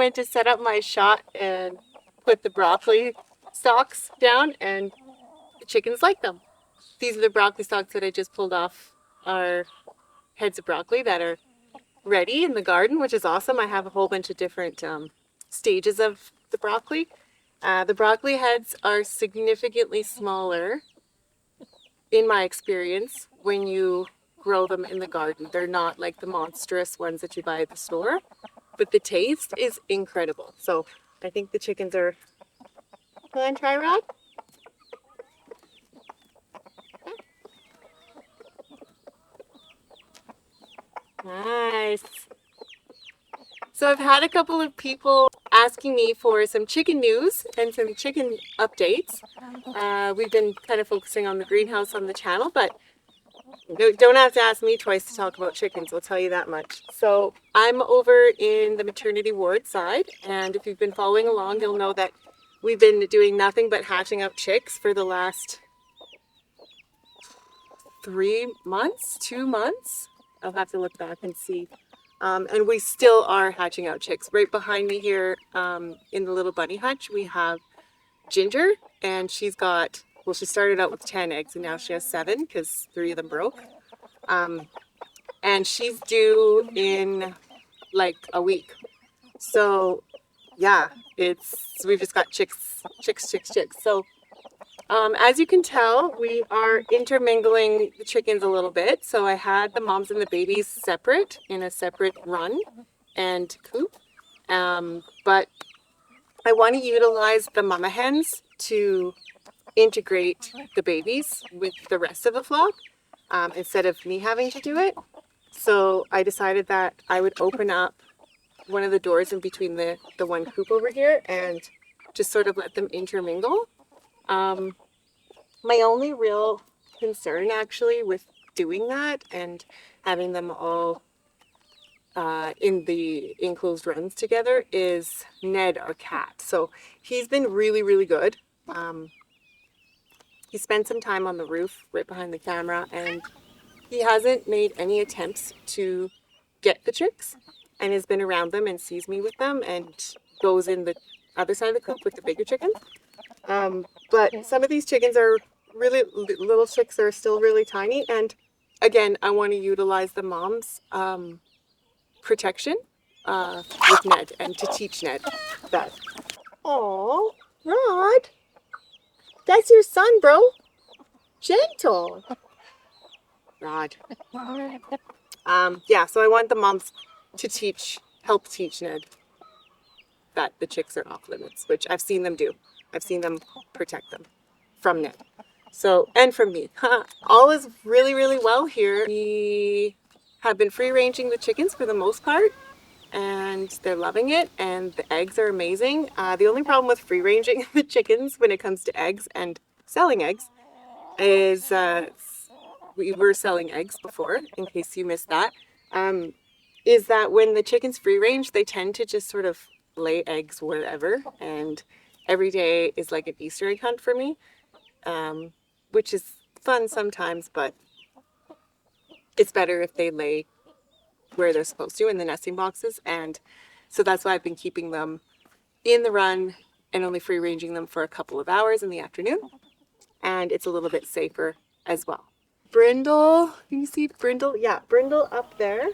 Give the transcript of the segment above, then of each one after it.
went to set up my shot and put the broccoli stalks down, and the chickens like them. These are the broccoli stalks that I just pulled off our heads of broccoli that are ready in the garden, which is awesome. I have a whole bunch of different stages of the broccoli. The broccoli heads are significantly smaller, in my experience, when you grow them in the garden. They're not like the monstrous ones that you buy at the store, but the taste is incredible. So I think the chickens are... Come on, try, Rod. Nice. So I've had a couple of people asking me for some chicken news and some chicken updates. We've been kind of focusing on the greenhouse on the channel, but don't have to ask me twice to talk about chickens, I'll tell you that much. So I'm over in the maternity ward side, and if you've been following along, you'll know that we've been doing nothing but hatching out chicks for the last 3 months, 2 months. I'll have to look back and see. And we still are hatching out chicks. Right behind me here in the little bunny hutch, we have Ginger, and she's got, well, she started out with 10 eggs and now she has 7 because 3 of them broke. And she's due in like a week. So yeah, we've just got chicks. So as you can tell, we are intermingling the chickens a little bit. So I had the moms and the babies separate in a separate run and coop. But I want to utilize the mama hens to integrate the babies with the rest of the flock instead of me having to do it. So I decided that I would open up one of the doors in between the one coop over here and just sort of let them intermingle. My only real concern actually with doing that and having them all in the enclosed runs together is Ned, our cat. So he's been really, really good. He spent some time on the roof right behind the camera, and he hasn't made any attempts to get the chicks and has been around them and sees me with them and goes in the other side of the coop with the bigger chickens. But some of these chickens are really little chicks are still really tiny, and again I want to utilize the mom's protection with Ned and to teach Ned that. Oh, Rod, that's your son, bro. Gentle, Rod. Yeah, so I want the moms to help teach Ned that the chicks are off limits, which I've seen them do. I've seen them protect them from Ned. So, and from me. All is really, really well here. We have been free ranging the chickens for the most part, and they're loving it, and the eggs are amazing. The only problem with free ranging the chickens when it comes to eggs and selling eggs is we were selling eggs before, in case you missed that, is that when the chickens free range, they tend to just sort of lay eggs wherever, and every day is like an Easter egg hunt for me. Which is fun sometimes, but it's better if they lay where they're supposed to in the nesting boxes. And so that's why I've been keeping them in the run and only free ranging them for a couple of hours in the afternoon. And it's a little bit safer as well. Brindle, can you see Brindle? Yeah, Brindle up there,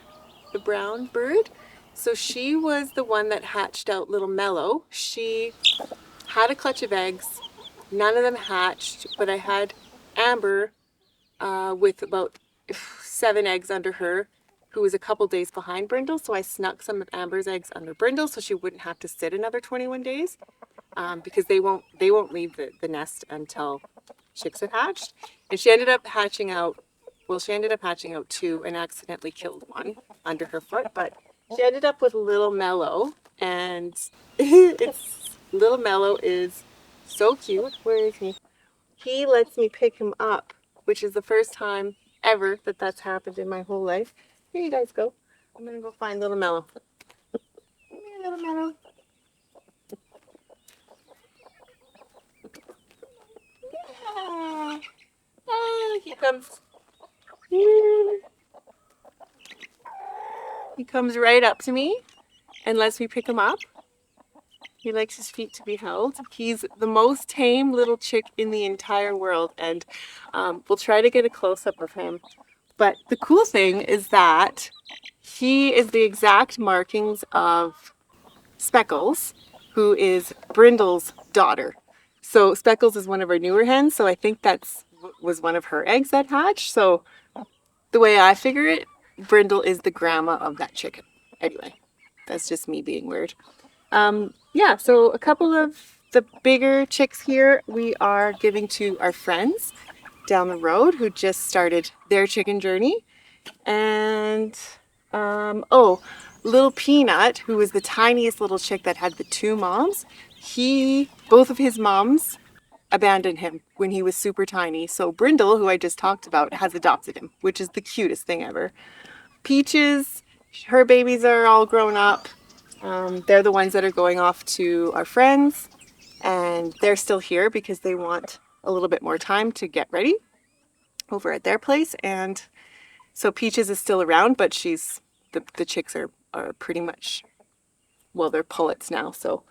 the brown bird. So she was the one that hatched out little Mellow. She had a clutch of eggs. None of them hatched, but I had Amber with about 7 eggs under her, who was a couple days behind Brindle. So I snuck some of Amber's eggs under Brindle so she wouldn't have to sit another 21 days because they won't leave the nest until chicks have hatched. And she ended up hatching out, well, she ended up hatching out 2 and accidentally killed one under her foot, but she ended up with little Mellow, and little Mellow is so cute. Where is he? He lets me pick him up, which is the first time ever that that's happened in my whole life. Here you guys go. I'm gonna go find little Mellow. Come here, little Mellow. Yeah. Oh, he comes. He comes right up to me and lets me pick him up. He likes his feet to be held. He's the most tame little chick in the entire world, and we'll try to get a close-up of him. But the cool thing is that he is the exact markings of Speckles, who is Brindle's daughter. So Speckles is one of our newer hens, so I think was one of her eggs that hatched. So the way I figure it, Brindle is the grandma of that chicken. Anyway, that's just me being weird. Yeah, so a couple of the bigger chicks here we are giving to our friends down the road who just started their chicken journey. And oh, little Peanut, who was the tiniest little chick that had the two moms, both of his moms abandoned him when he was super tiny. So Brindle, who I just talked about, has adopted him, which is the cutest thing ever. Peaches, her babies are all grown up. They're the ones that are going off to our friends, and they're still here because they want a little bit more time to get ready over at their place. And so Peaches is still around, but the chicks are pretty much, well, they're pullets now. So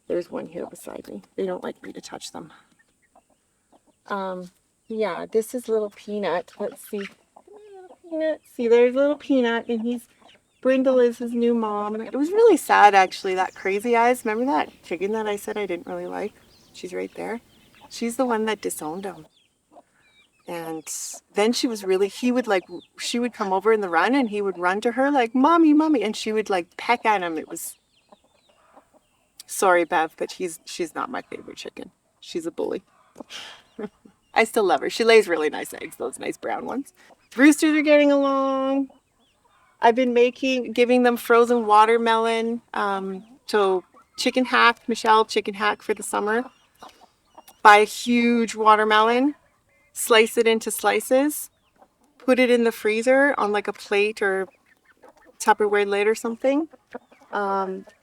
there's one here beside me. They don't like me to touch them. Yeah, this is little Peanut. Let's see. Little Peanut. See, there's little Peanut, and Brindle is his new mom. And it was really sad, actually, that Crazy Eyes. Remember that chicken that I said I didn't really like? She's right there. She's the one that disowned him. And then she would come over in the run, and he would run to her like, "Mommy, mommy," and she would like peck at him. It was, sorry, Bev, but she's not my favorite chicken. She's a bully. I still love her. She lays really nice eggs, those nice brown ones. Roosters are getting along. I've been giving them frozen watermelon. So chicken hack, Michelle, chicken hack for the summer. Buy a huge watermelon, slice it into slices, put it in the freezer on like a plate or Tupperware lid or something.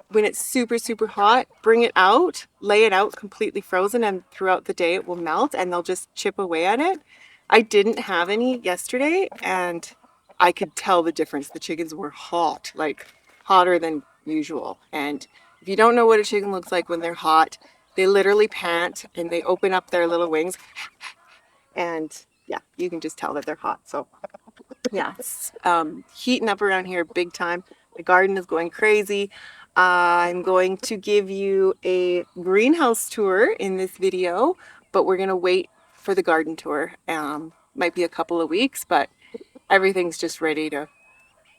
When it's super, super hot, bring it out, lay it out completely frozen, and throughout the day it will melt and they'll just chip away at it. I didn't have any yesterday, and I could tell the difference. The chickens were hot, like hotter than usual. And if you don't know what a chicken looks like when they're hot, they literally pant and they open up their little wings. And yeah, you can just tell that they're hot. So yeah, it's heating up around here big time. The garden is going crazy. I'm going to give you a greenhouse tour in this video, but we're going to wait for the garden tour. Might be a couple of weeks, but everything's just ready to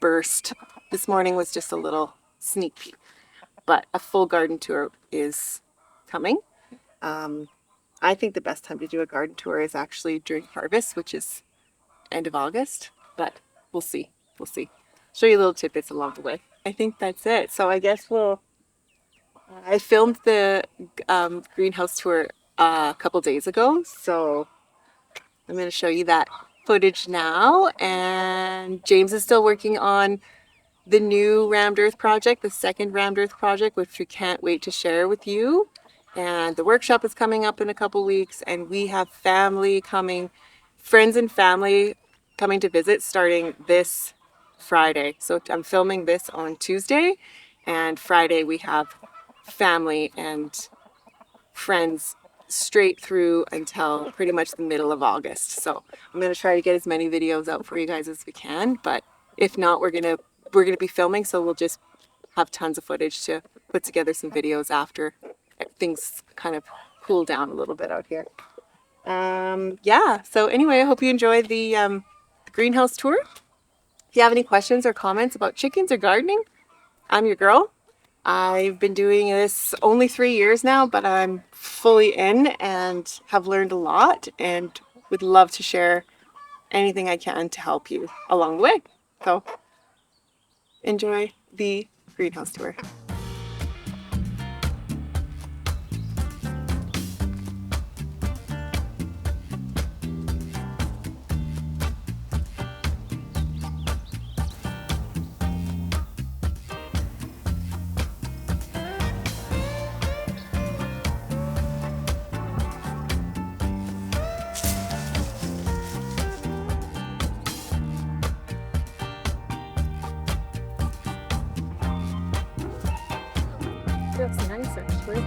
burst. This morning was just a little sneak peek, but a full garden tour is coming. I think the best time to do a garden tour is actually during harvest, which is end of August, but we'll see. We'll see. Show you little tidbits along the way. I think that's it. So I guess I filmed the greenhouse tour a couple days ago, so I'm going to show you that footage now. And James is still working on the new Rammed Earth project, the second Rammed Earth project, which we can't wait to share with you. And the workshop is coming up in a couple weeks, and we have family coming, friends and family coming to visit starting this Friday. So I'm filming this on Tuesday, and Friday we have family and friends straight through until pretty much the middle of August. So I'm going to try to get as many videos out for you guys as we can, but if not, we're going to be filming, so we'll just have tons of footage to put together some videos after things kind of cool down a little bit out here. Yeah, so anyway, I hope you enjoyed the greenhouse tour. If you have any questions or comments about chickens or gardening, I'm your girl. I've been doing this only 3 years now, but I'm fully in and have learned a lot and would love to share anything I can to help you along the way. So enjoy the greenhouse tour. Looks nice. nice actually.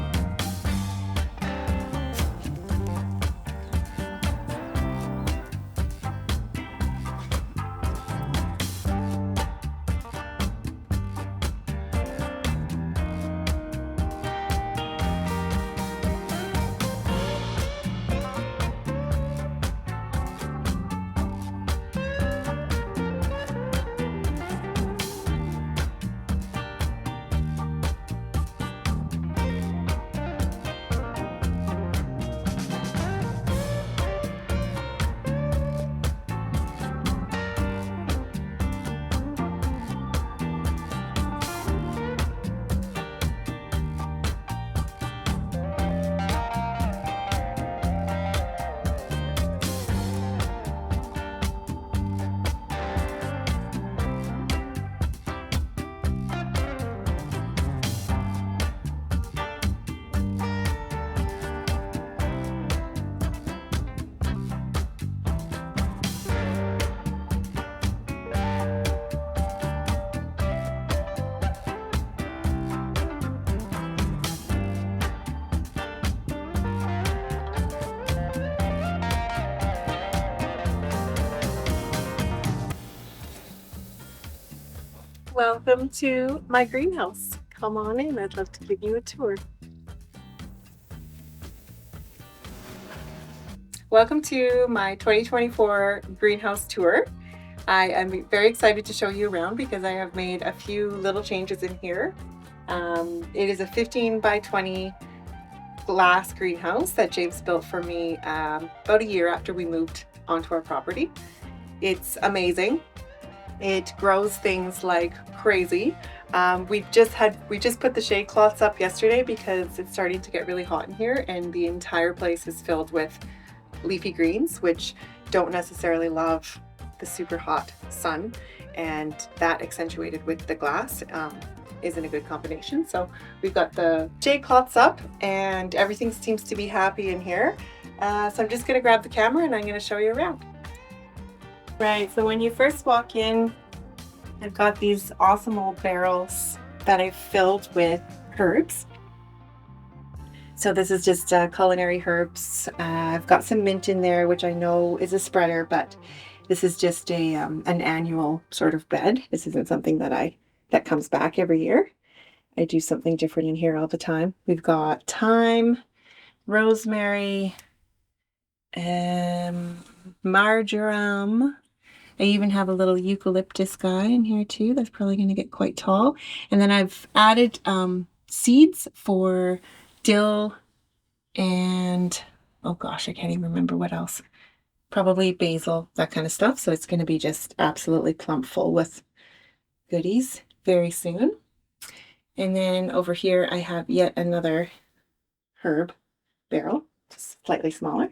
Welcome to my greenhouse. Come on in, I'd love to give you a tour. Welcome to my 2024 greenhouse tour. I am very excited to show you around because I have made a few little changes in here. It is a 15 by 20 glass greenhouse that James built for me about a year after we moved onto our property. It's amazing. It grows things like crazy. We just put the shade cloths up yesterday because it's starting to get really hot in here and the entire place is filled with leafy greens, which don't necessarily love the super hot sun, and that accentuated with the glass isn't a good combination. So we've got the shade cloths up and everything seems to be happy in here. So I'm just gonna grab the camera and I'm gonna show you around. Right, so when you first walk in, I've got these awesome old barrels that I've filled with herbs. So this is just culinary herbs. I've got some mint in there, which I know is a spreader, but this is just a an annual sort of bed. This isn't something that comes back every year. I do something different in here all the time. We've got thyme, rosemary, marjoram. I even have a little eucalyptus guy in here too. That's probably going to get quite tall. And then I've added seeds for dill and, oh gosh, I can't even remember what else. Probably basil, that kind of stuff. So it's going to be just absolutely plump full with goodies very soon. And then over here I have yet another herb barrel, just slightly smaller.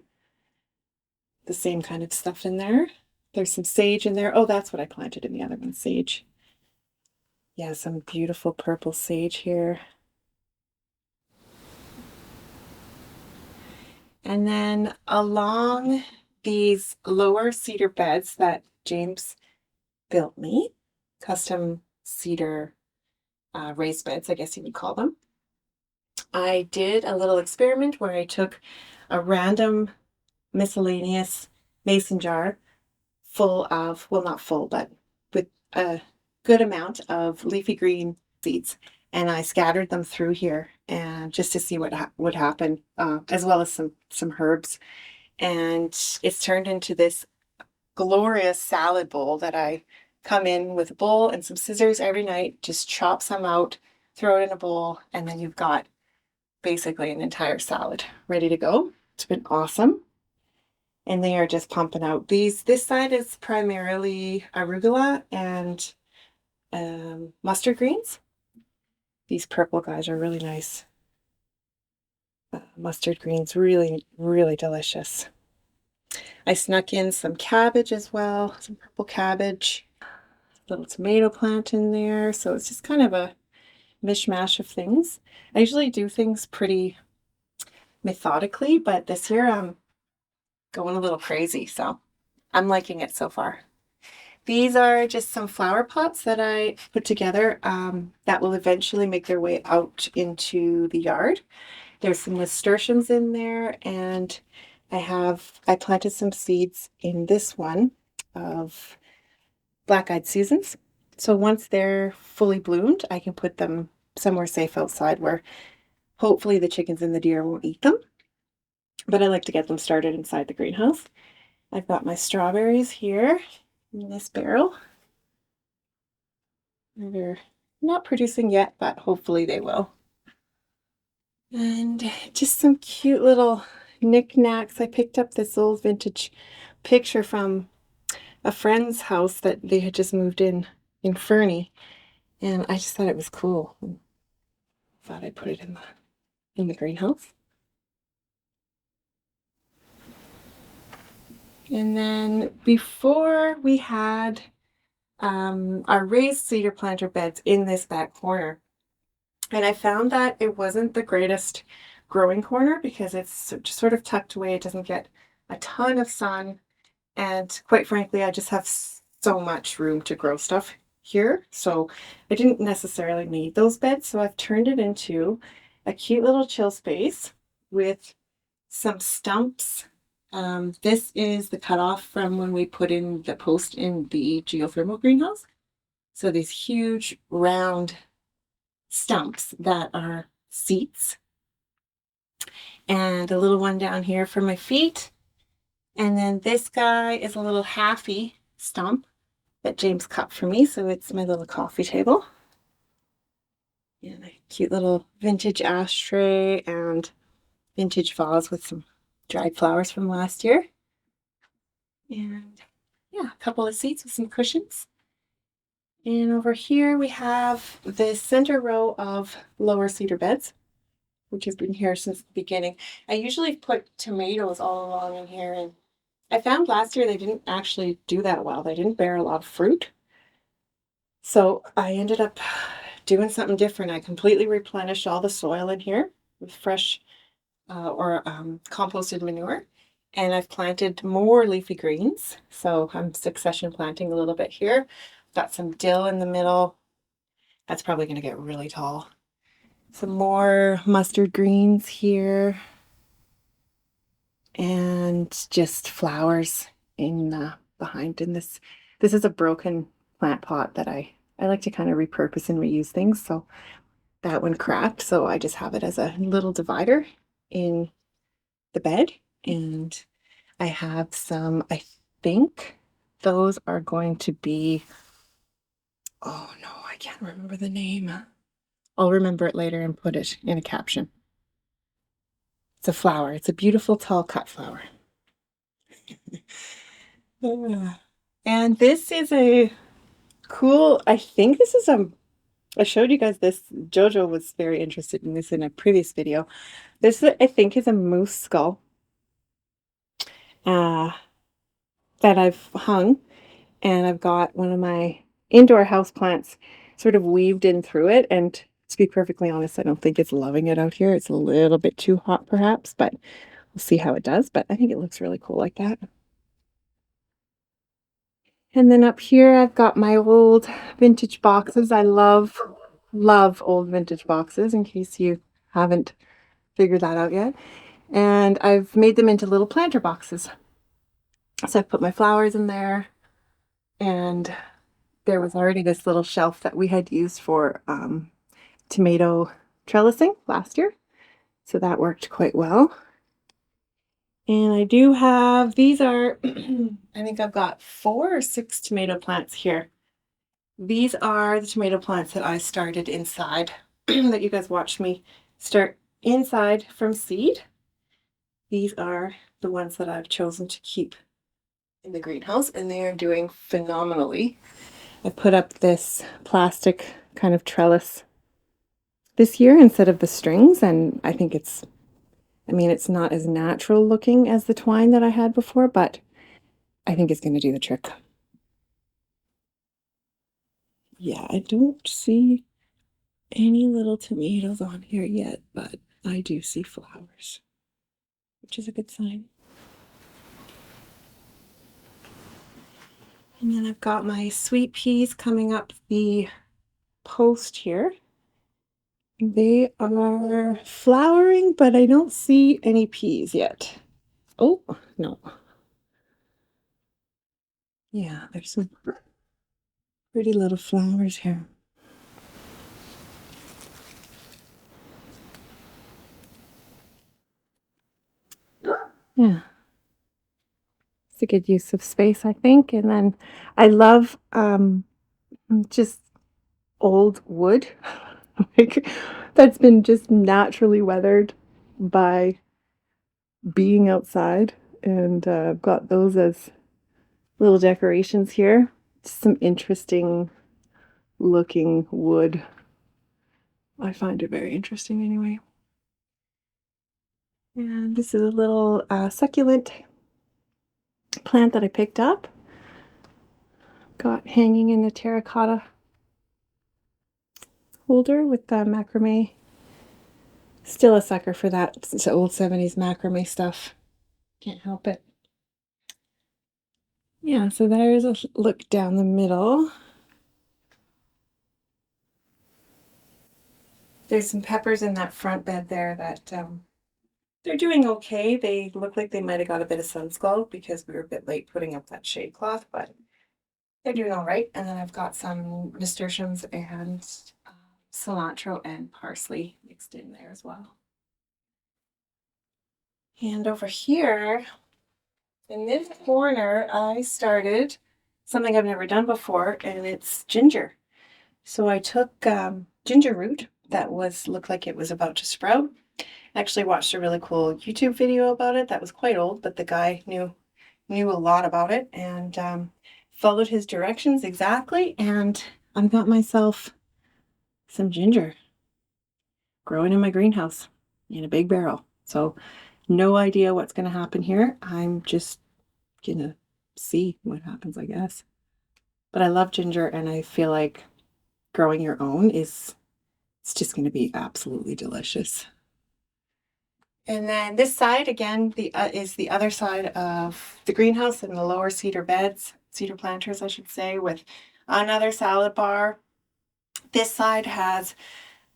The same kind of stuff in there. There's some sage in there. Oh, that's what I planted in the other one, sage. Yeah, some beautiful purple sage here. And then along these lower cedar beds that James built me, custom cedar raised beds, I guess you would call them. I did a little experiment where I took a random miscellaneous mason jar full of, well, not full, but with a good amount of leafy green seeds. And I scattered them through here and just to see what would happen, as well as some herbs. And it's turned into this glorious salad bowl that I come in with a bowl and some scissors every night, just chop some out, throw it in a bowl, and then you've got basically an entire salad ready to go. It's been awesome. And they are just pumping out. This side is primarily arugula and mustard greens. These purple guys are really nice. Mustard greens, really, really delicious. I snuck in some cabbage as well, some purple cabbage. Little tomato plant in there. So it's just kind of a mishmash of things. I usually do things pretty methodically, but this year I'm going a little crazy, so I'm liking it so far. These are just some flower pots that I put together that will eventually make their way out into the yard. There's some nasturtiums in there, and I planted some seeds in this one of black-eyed Susans. So once they're fully bloomed, I can put them somewhere safe outside where hopefully the chickens and the deer won't eat them. But I like to get them started inside the greenhouse. I've got my strawberries here in this barrel. They're not producing yet, but hopefully they will. And just some cute little knickknacks. I picked up this old vintage picture from a friend's house that they had just moved in Fernie, and I just thought it was cool. Thought I'd put it in the greenhouse. And then before we had our raised cedar planter beds in this back corner, and I found that it wasn't the greatest growing corner because it's just sort of tucked away. It doesn't get a ton of sun, and quite frankly, I just have so much room to grow stuff here, so I didn't necessarily need those beds. So I've turned it into a cute little chill space with some stumps. This is the cutoff from when we put in the post in the geothermal greenhouse. So these huge round stumps that are seats, and a little one down here for my feet. And then this guy is a little halfy stump that James cut for me, so it's my little coffee table. And a cute little vintage ashtray and vintage vase with some dried flowers from last year. And yeah, a couple of seats with some cushions. And over here we have the center row of lower cedar beds, which has been here since the beginning. I usually put tomatoes all along in here, and I found last year they didn't actually do that well. They didn't bear a lot of fruit. So I ended up doing something different. I completely replenished all the soil in here with fresh composted manure. And I've planted more leafy greens. So I'm succession planting a little bit here. Got some dill in the middle. That's probably going to get really tall. Some more mustard greens here. And just flowers in behind in this. This is a broken plant pot that I like to kind of repurpose and reuse things. So that one cracked. So I just have it as a little divider in the bed. And I have some, I think those are going to be, oh no, I can't remember the name. I'll remember it later and put it in a caption. It's a flower. It's a beautiful tall cut flower. And this is a cool, I think this is I showed you guys this. Jojo was very interested in this in a previous video. This, I think, is a moose skull that I've hung, and I've got one of my indoor house plants sort of weaved in through it. And to be perfectly honest, I don't think it's loving it out here. It's a little bit too hot perhaps, but we'll see how it does. But I think it looks really cool like that. And then up here, I've got my old vintage boxes. I love old vintage boxes, in case you haven't figured that out yet. And I've made them into little planter boxes. So I've put my flowers in there, and there was already this little shelf that we had used for tomato trellising last year. So that worked quite well. And I do have, these are, I think I've got 4 or 6 tomato plants here. These are the tomato plants that I started inside, that you guys watched me start inside from seed. These are the ones that I've chosen to keep in the greenhouse, and they are doing phenomenally. I put up this plastic kind of trellis this year instead of the strings, and I think it's not as natural looking as the twine that I had before, but I think it's going to do the trick. Yeah, I don't see any little tomatoes on here yet, but I do see flowers, which is a good sign. And then I've got my sweet peas coming up the post here. They are flowering, but I don't see any peas yet. Oh, no. Yeah, there's some pretty little flowers here. Yeah. It's a good use of space, I think. And then I love just old wood like that's been just naturally weathered by being outside. And I've got those as little decorations here. Just some interesting looking wood. I find it very interesting anyway. And this is a little succulent plant that I picked up. Got hanging in a terracotta holder with the macrame. Still a sucker for that. It's old 70s macrame stuff. Can't help it. Yeah, so there's a look down the middle. There's some peppers in that front bed there that they're doing okay. They look like they might have got a bit of sun scald because we were a bit late putting up that shade cloth, but they're doing all right. And then I've got some nasturtiums and cilantro and parsley mixed in there as well. And over here, in this corner, I started something I've never done before, and it's ginger. So I took ginger root that looked like it was about to sprout. I actually watched a really cool YouTube video about it that was quite old, but the guy knew a lot about it, and followed his directions exactly, and I've got myself some ginger growing in my greenhouse in a big barrel. So no idea what's going to happen here. I'm just gonna see what happens, I guess. But I love ginger, and I feel like growing your own it's just going to be absolutely delicious. And then this side again is the other side of the greenhouse and the lower cedar beds, cedar planters I should say, with another salad bar. This side has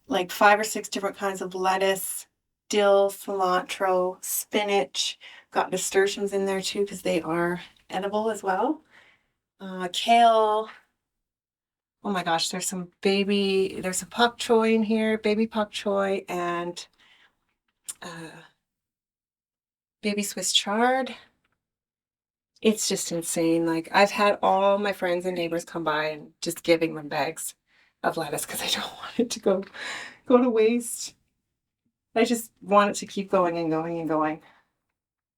like 5 or 6 different kinds of lettuce, dill, cilantro, spinach. Got nasturtiums in there too because they are edible as well. Kale. Oh my gosh, there's some pak choy in here, baby pak choy, and baby Swiss chard. It's just insane. Like, I've had all my friends and neighbors come by and just giving them bags of lettuce because I don't want it to go to waste. I just want it to keep going and going and going.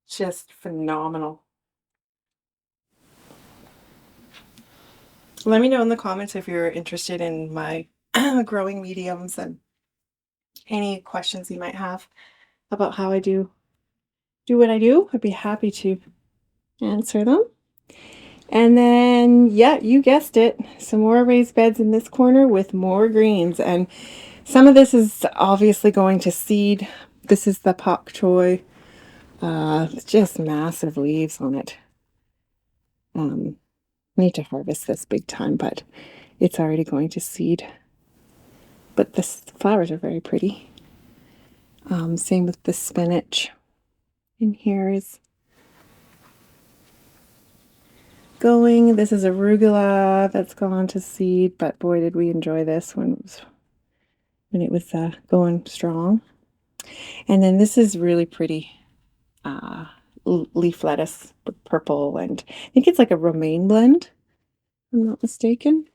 Just phenomenal. Let me know in the comments if you're interested in my growing mediums and any questions you might have about how I do what I do. I'd be happy to answer them. And then, yeah, you guessed it, some more raised beds in this corner with more greens. And some of this is obviously going to seed. This is the pak choy. Just massive leaves on it. Need to harvest this big time, but it's already going to seed. But the flowers are very pretty. Same with the spinach. In here is going. This is arugula that's gone to seed, but boy, did we enjoy this when it was going strong. And then this is really pretty leaf lettuce with purple, and I think it's like a romaine blend, if I'm not mistaken.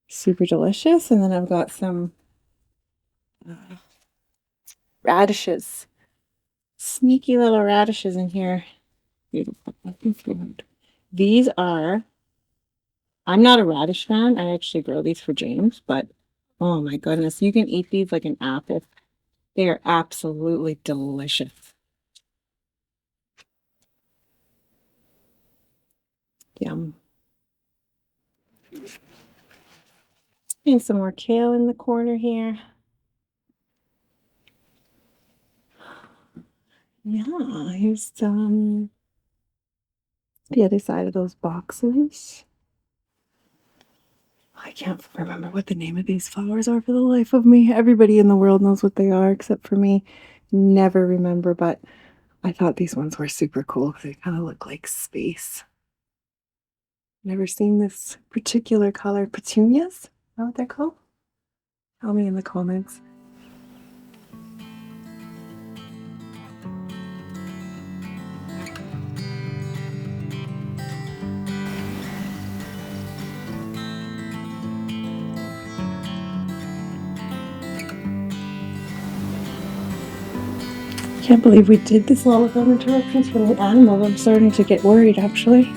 Super delicious. And then I've got some radishes, sneaky little radishes in here. Beautiful. These are, I'm not a radish fan. I actually grow these for James, but oh my goodness, you can eat these like an apple. They are absolutely delicious. Yum. And some more kale in the corner here. Yeah, here's some the other side of those boxes. I can't remember what the name of these flowers are for the life of me. Everybody in the world knows what they are except for me. Never remember, but I thought these ones were super cool because they kind of look like space. Never seen this particular color. Petunias? Is that what they're called? Tell me in the comments. Can't believe we did this all without interruptions from the animals. I'm starting to get worried actually.